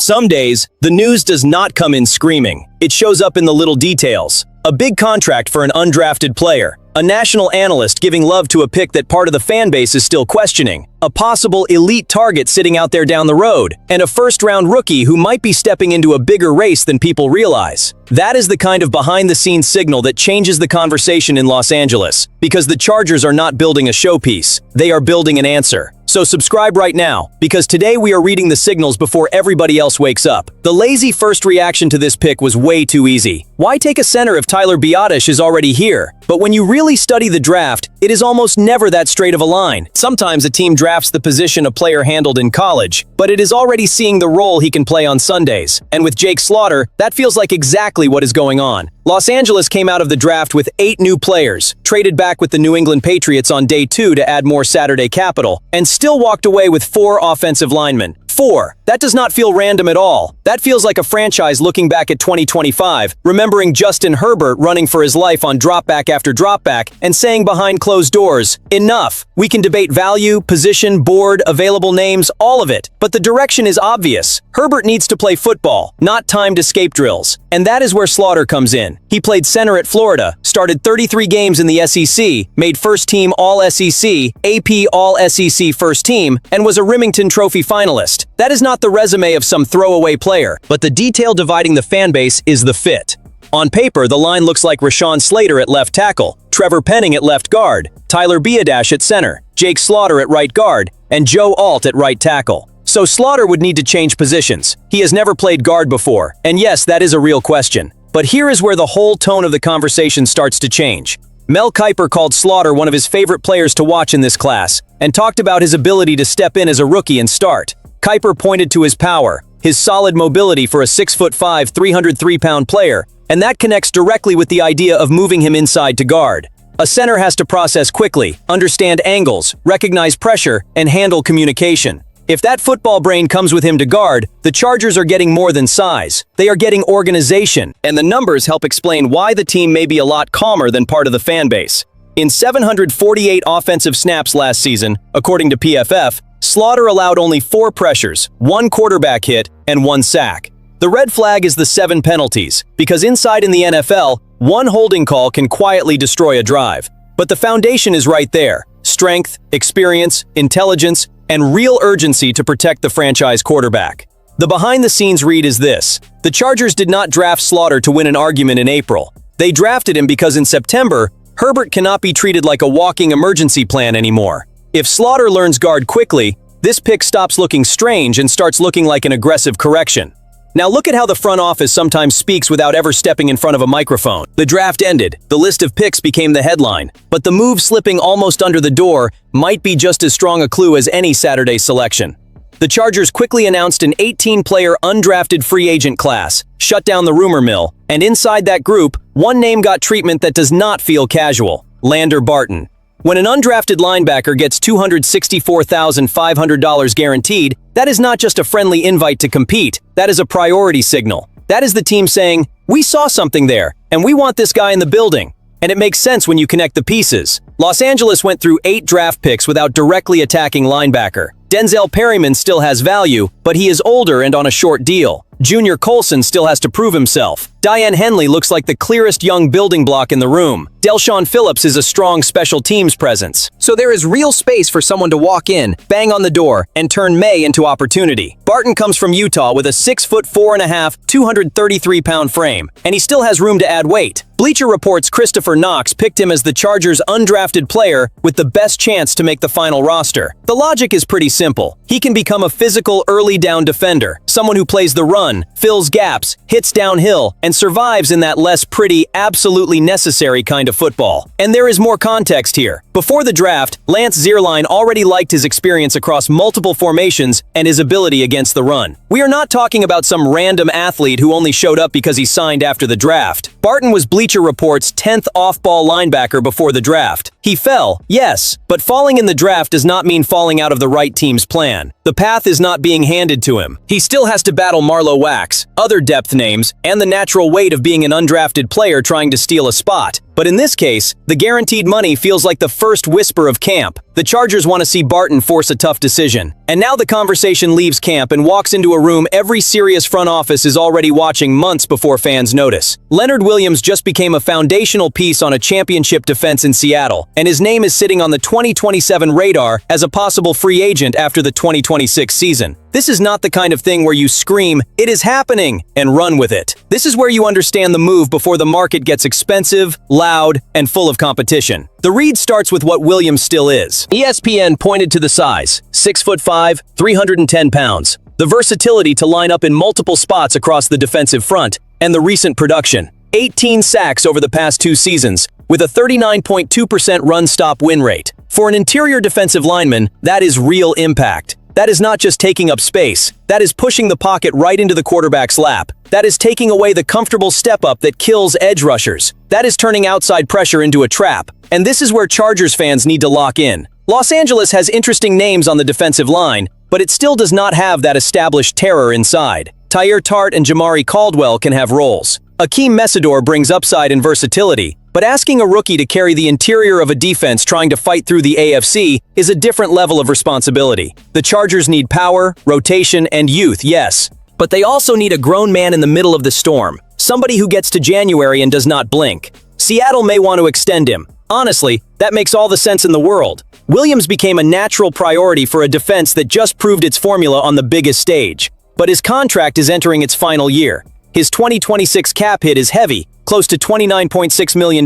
Some days, the news does not come in screaming. It shows up in the little details. A big contract for an undrafted player. A national analyst giving love to a pick that part of the fan base is still questioning. A possible elite target sitting out there down the road. And a first-round rookie who might be stepping into a bigger race than people realize. That is the kind of behind-the-scenes signal that changes the conversation in Los Angeles. Because the Chargers are not building a showpiece. They are building an answer. So subscribe right now, because today we are reading the signals before everybody else wakes up. The lazy first reaction to this pick was way too easy. Why take a center if Tyler Biadasz is already here? But when you really study the draft, it is almost never that straight of a line. Sometimes a team drafts the position a player handled in college, but it is already seeing the role he can play on Sundays. And with Jake Slaughter, that feels like exactly what is going on. Los Angeles came out of the draft with 8 new players, traded back with the New England Patriots on day 2 to add more Saturday capital, and still walked away with 4 offensive linemen. 4. That does not feel random at all. That feels like a franchise looking back at 2025, remembering Justin Herbert running for his life on dropback after dropback, and saying behind closed doors, "Enough. We can debate value, position, board, available names, all of it. But the direction is obvious. Herbert needs to play football, not timed escape drills. And that is where Slaughter comes in. He played center at Florida, started 33 games in the SEC, made first team All-SEC, AP All-SEC first team, and was a Remington Trophy finalist. That is not the resume of some throwaway player, but the detail dividing the fan base is the fit. On paper, the line looks like Rashawn Slater at left tackle, Trevor Penning at left guard, Tyler Biadasz at center, Jake Slaughter at right guard, and Joe Alt at right tackle. So Slaughter would need to change positions. He has never played guard before, and yes, that is a real question. But here is where the whole tone of the conversation starts to change. Mel Kiper called Slaughter one of his favorite players to watch in this class, and talked about his ability to step in as a rookie and start. Kiper pointed to his power, his solid mobility for a 6'5", 303-pound player, and that connects directly with the idea of moving him inside to guard. A center has to process quickly, understand angles, recognize pressure, and handle communication. If that football brain comes with him to guard, the Chargers are getting more than size. They are getting organization, and the numbers help explain why the team may be a lot calmer than part of the fan base. In 748 offensive snaps last season, according to PFF, Slaughter allowed only 4 pressures, 1 quarterback hit, and 1 sack. The red flag is the 7 penalties, because inside in the NFL, 1 holding call can quietly destroy a drive. But the foundation is right there: strength, experience, intelligence, and real urgency to protect the franchise quarterback. The behind-the-scenes read is this: the Chargers did not draft Slaughter to win an argument in April. They drafted him because in September, Herbert cannot be treated like a walking emergency plan anymore. If Slaughter learns guard quickly, this pick stops looking strange and starts looking like an aggressive correction. Now look at how the front office sometimes speaks without ever stepping in front of a microphone. The draft ended, the list of picks became the headline, but the move slipping almost under the door might be just as strong a clue as any Saturday selection. The Chargers quickly announced an 18-player undrafted free agent class, shut down the rumor mill, and inside that group, one name got treatment that does not feel casual: Barton. When an undrafted linebacker gets $264,500 guaranteed, that is not just a friendly invite to compete, that is a priority signal. That is the team saying, "We saw something there, and we want this guy in the building." And it makes sense when you connect the pieces. Los Angeles went through 8 draft picks without directly attacking linebacker. Denzel Perryman still has value, but he is older and on a short deal. Junior Colson still has to prove himself. Diane Henley looks like the clearest young building block in the room. Delshon Phillips is a strong special teams presence. So there is real space for someone to walk in, bang on the door, and turn May into opportunity. Barton comes from Utah with a 6'4½", 233-pound frame, and he still has room to add weight. Bleacher Report's Christopher Knox picked him as the Chargers' undrafted player with the best chance to make the final roster. The logic is pretty simple. He can become a physical early down defender, someone who plays the run, fills gaps, hits downhill, and survives in that less pretty, absolutely necessary kind of football. And there is more context here. Before the draft, Lance Zierlein already liked his experience across multiple formations and his ability against the run. We are not talking about some random athlete who only showed up because he signed after the draft. Barton was Bleacher Report's 10th off-ball linebacker before the draft. He fell, yes, but falling in the draft does not mean falling out of the right team's plan. The path is not being handed to him. He still has to battle Marlowe Wax, other depth names, and the natural weight of being an undrafted player trying to steal a spot. But in this case, the guaranteed money feels like the first whisper of camp. The Chargers want to see Barton force a tough decision. And now the conversation leaves camp and walks into a room every serious front office is already watching months before fans notice. Leonard Williams just became a foundational piece on a championship defense in Seattle, and his name is sitting on the 2027 radar as a possible free agent after the 2026 season. This is not the kind of thing where you scream, "It is happening," and run with it. This is where you understand the move before the market gets expensive, loud, and full of competition. The read starts with what Williams still is. ESPN pointed to the size, 6'5", 310 pounds, the versatility to line up in multiple spots across the defensive front, and the recent production. 18 sacks over the past 2 seasons, with a 39.2% run-stop win rate. For an interior defensive lineman, that is real impact. That is not just taking up space, that is pushing the pocket right into the quarterback's lap. That is taking away the comfortable step-up that kills edge rushers. That is turning outside pressure into a trap. And this is where Chargers fans need to lock in. Los Angeles has interesting names on the defensive line, but it still does not have that established terror inside. Tyre Tart and Jamari Caldwell can have roles. Akheem Mesidor brings upside and versatility, but asking a rookie to carry the interior of a defense trying to fight through the AFC is a different level of responsibility. The Chargers need power, rotation, and youth, yes. But they also need a grown man in the middle of the storm, somebody who gets to January and does not blink. Seattle may want to extend him. Honestly, that makes all the sense in the world. Williams became a natural priority for a defense that just proved its formula on the biggest stage. But his contract is entering its final year. His 2026 cap hit is heavy, close to $29.6 million,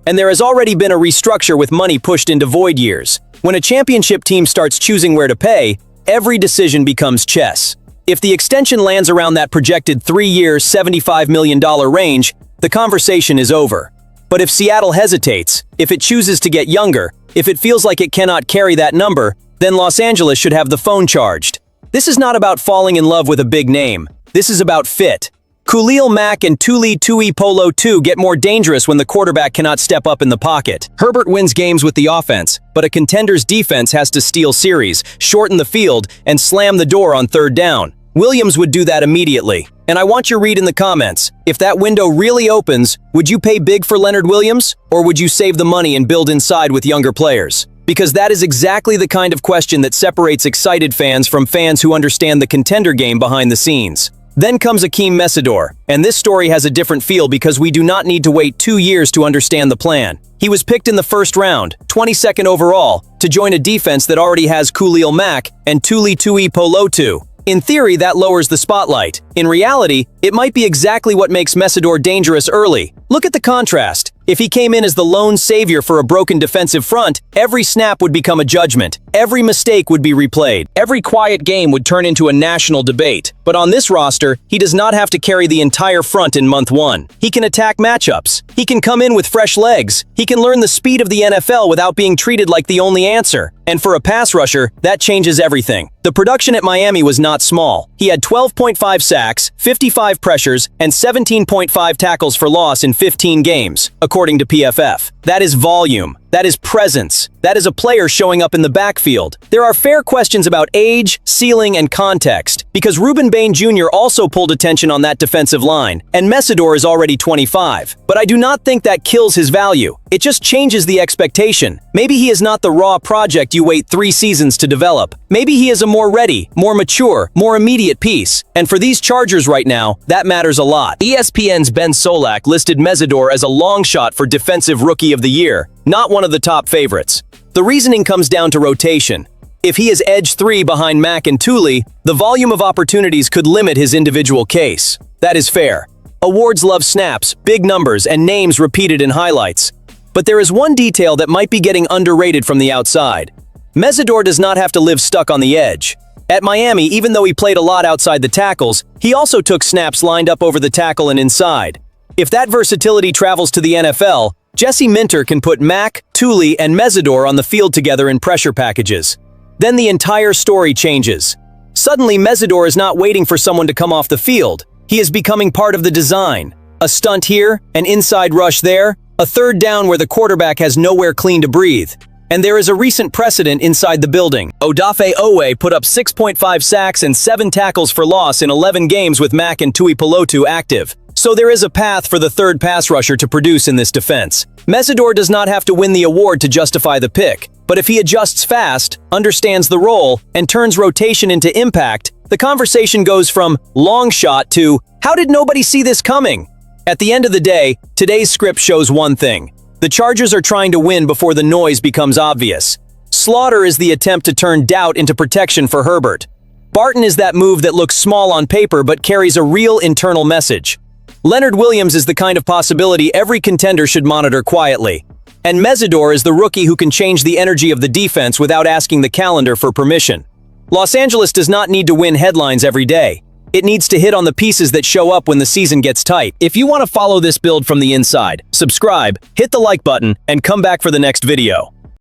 and there has already been a restructure with money pushed into void years. When a championship team starts choosing where to pay, every decision becomes chess. If the extension lands around that projected 3-year, $75 million range, the conversation is over. But if Seattle hesitates, if it chooses to get younger, if it feels like it cannot carry that number, then Los Angeles should have the phone charged. This is not about falling in love with a big name. This is about fit. Khalil Mack and Tuli Tuipolo II get more dangerous when the quarterback cannot step up in the pocket. Herbert wins games with the offense, but a contender's defense has to steal series, shorten the field, and slam the door on 3rd down. Williams would do that immediately. And I want your read in the comments. If that window really opens, would you pay big for Leonard Williams? Or would you save the money and build inside with younger players? Because that is exactly the kind of question that separates excited fans from fans who understand the contender game behind the scenes. Then comes Akheem Mesidor, and this story has a different feel because we do not need to wait 2 years to understand the plan. He was picked in the 1st round, 22nd overall, to join a defense that already has Khalil Mack and Tuli Tuipolo II. In theory, that lowers the spotlight. In reality, it might be exactly what makes Mesidor dangerous early. Look at the contrast. If he came in as the lone savior for a broken defensive front, every snap would become a judgment. Every mistake would be replayed. Every quiet game would turn into a national debate. But on this roster, he does not have to carry the entire front in month 1. He can attack matchups. He can come in with fresh legs. He can learn the speed of the NFL without being treated like the only answer. And for a pass rusher, that changes everything. The production at Miami was not small. He had 12.5 sacks, 55 pressures, and 17.5 tackles for loss in 15 games, according to PFF. That is volume. That is presence. That is a player showing up in the backfield. There are fair questions about age, ceiling, and context, because Reuben Bain Jr. also pulled attention on that defensive line, and Mesidor is already 25. But I do not think that kills his value. It just changes the expectation. Maybe he is not the raw project you wait 3 seasons to develop. Maybe he is a more ready, more mature, more immediate piece. And for these Chargers right now, that matters a lot. ESPN's Ben Solak listed Mesidor as a long shot for Defensive Rookie of the Year, not one of the top favorites. The reasoning comes down to rotation. If he is edge 3 behind Mack and Tuli, the volume of opportunities could limit his individual case. That is fair. Awards love snaps, big numbers, and names repeated in highlights. But there is one detail that might be getting underrated from the outside. Mesidor does not have to live stuck on the edge. At Miami, even though he played a lot outside the tackles, he also took snaps lined up over the tackle and inside. If that versatility travels to the NFL, Jesse Minter can put Mack, Tuli, and Mesidor on the field together in pressure packages. Then the entire story changes. Suddenly, Mesidor is not waiting for someone to come off the field. He is becoming part of the design. A stunt here, an inside rush there, a 3rd down where the quarterback has nowhere clean to breathe. And there is a recent precedent inside the building. Odafe Oweh put up 6.5 sacks and 7 tackles for loss in 11 games with Mack and Tuipolo II active. So there is a path for the third pass rusher to produce in this defense. Mesidor does not have to win the award to justify the pick, but if he adjusts fast, understands the role, and turns rotation into impact, the conversation goes from long shot to how did nobody see this coming? At the end of the day, today's script shows one thing. The Chargers are trying to win before the noise becomes obvious. Slaughter is the attempt to turn doubt into protection for Herbert. Barton is that move that looks small on paper but carries a real internal message. Leonard Williams is the kind of possibility every contender should monitor quietly. And Mesidor is the rookie who can change the energy of the defense without asking the calendar for permission. Los Angeles does not need to win headlines every day. It needs to hit on the pieces that show up when the season gets tight. If you want to follow this build from the inside, subscribe, hit the like button, and come back for the next video.